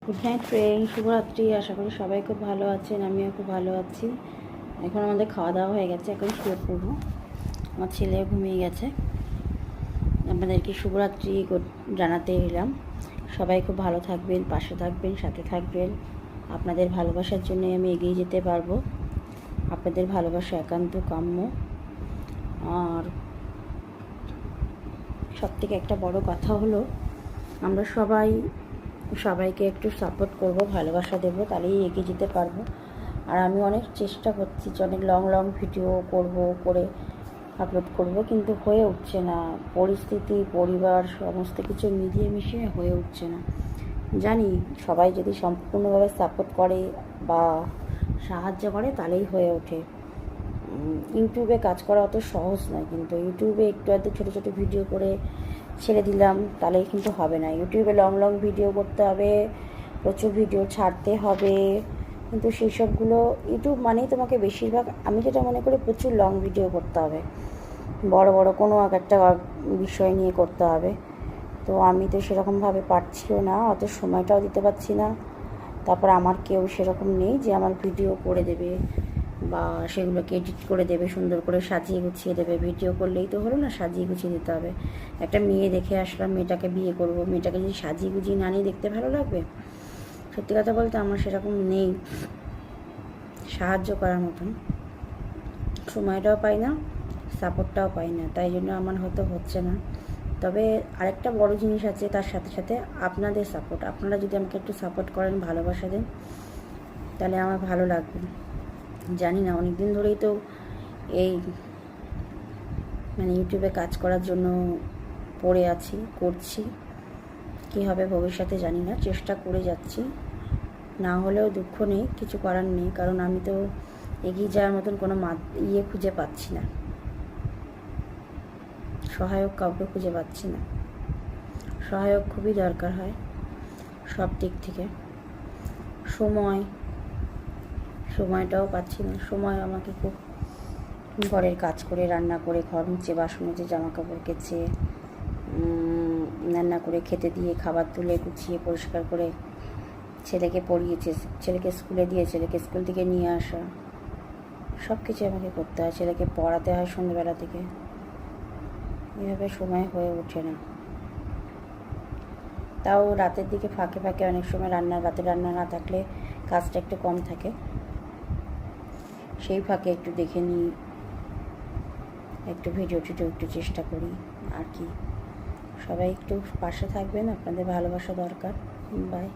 Good night friend, শুভরাত্রি। আশা করি সবাই খুব ভালো আছেন, আমিও খুব ভালো আছি। এখন আমাদের খাওয়া দাওয়া হয়ে গেছে, এখন শুয়ে পড়বো। আমার ছেলে ঘুমিয়ে গেছে। আপনাদেরকে শুভরাত্রি জানাতে এলাম। সবাই খুব ভালো থাকবেন, পাশে থাকবেন, সাথে থাকবেন। আপনাদের ভালোবাসার জন্য আমি এগিয়ে যেতে পারবো। আপনাদের ভালোবাসা একান্ত কাম্য। আর সবথেকে একটা বড় কথা হলো, আমরা সবাইকে একটু সাপোর্ট করব, ভালোবাসা দেবো, তাহলেই এগিয়ে যেতে পারবো। আর আমি অনেক চেষ্টা করছি যে অনেক লং ভিডিও করে আপলোড করব, কিন্তু হয়ে উঠছে না। পরিস্থিতি, পরিবার, সমস্ত কিছু মিলিয়ে মিশিয়ে হয়ে উঠছে না। জানি সবাই যদি সম্পূর্ণভাবে সাপোর্ট করে বা সাহায্য করে তাহলেই হয়ে ওঠে। ইউটিউবে কাজ করা অত সহজ নয়, কিন্তু ইউটিউবে একটু আধটু ছোটো ছোটো ভিডিও করে ছেড়ে দিলাম তাহলেই কিন্তু হবে না। ইউটিউবে লং ভিডিও করতে হবে, প্রচুর ভিডিও ছাড়তে হবে। কিন্তু সেই সবগুলো ইউটিউব মানেই তোমাকে বেশিরভাগ, আমি যেটা মনে করি, প্রচুর লং ভিডিও করতে হবে, বড় কোনো একটা বিষয় নিয়ে করতে হবে। তো আমি তো সেরকমভাবে পারছিও না, অত সময়টাও দিতে পারছি না। তারপর আমার কেউ সেরকম নেই যে আমার ভিডিও করে দেবে বা সেগুলোকে এডিট করে দেবে, সুন্দর করে সাজিয়ে গুছিয়ে দেবে। ভিডিও করলেই তো হলো না, সাজিয়ে গুছিয়ে দিতে হবে। একটা মেয়ে দেখে আসলাম, মেয়েটাকে বিয়ে করব, মেয়েটাকে যদি সাজিয়ে গুছিয়ে না নিয়ে দেখতে ভালো লাগবে? সত্যি কথা বলতে আমার সেরকম নেই সাহায্য করার মতন, সময়টাও পাই না, সাপোর্টটাও পাই না। তাই জন্য আমার হয়তো হচ্ছে না। তবে আরেকটা বড় জিনিস আছে, তার সাথে সাথে আপনাদের সাপোর্ট। আপনারা যদি আমাকে একটু সাপোর্ট করেন, ভালোবাসা দেন, তাহলে আমার ভালো লাগবে। জানি না, অনেক দিন ধরেই তো এই ইউটিউবে কাজ করার জন্য পড়ে আছি, করছি। কী হবে ভবিষ্যতে জানি না, চেষ্টা করে যাচ্ছি। না হলেও দুঃখ নেই, কিছু করার নেই, কারণ আমি তো এগিয়ে যাওয়ার মতন কোনো খুঁজে পাচ্ছি না, সহায়ক কাউকে খুঁজে পাচ্ছি না। সহায়ক খুবই দরকার হয় সব দিক থেকে। সময়টাও পাচ্ছি না। সময় আমাকে খুব ঘরের কাজ করে, রান্না করে, ঘর মুছে, বাসন মুছে, জামা কাপড় কেচে, রান্না করে, খেতে দিয়ে, খাবার তুলে গুছিয়ে পরিষ্কার করে, ছেলেকে পড়িয়েছে, ছেলেকে স্কুলে দিয়ে, ছেলেকে স্কুল থেকে নিয়ে আসা, সব কিছু আমাকে করতে হয়। ছেলেকে পড়াতে হয় সন্ধ্যেবেলা থেকে। এভাবে সময় হয়ে ওঠে না। তাও রাতের দিকে ফাঁকে অনেক সময় রাতে রান্না না থাকলে কাজটা একটু কম থাকে, সেই ফাঁকে একটু দেখে নিই, একটু ভিডিও একটু চেষ্টা করি আর কি। সবাই একটু পাশে থাকবেন, আপনাদের ভালোবাসা দরকার। বাই।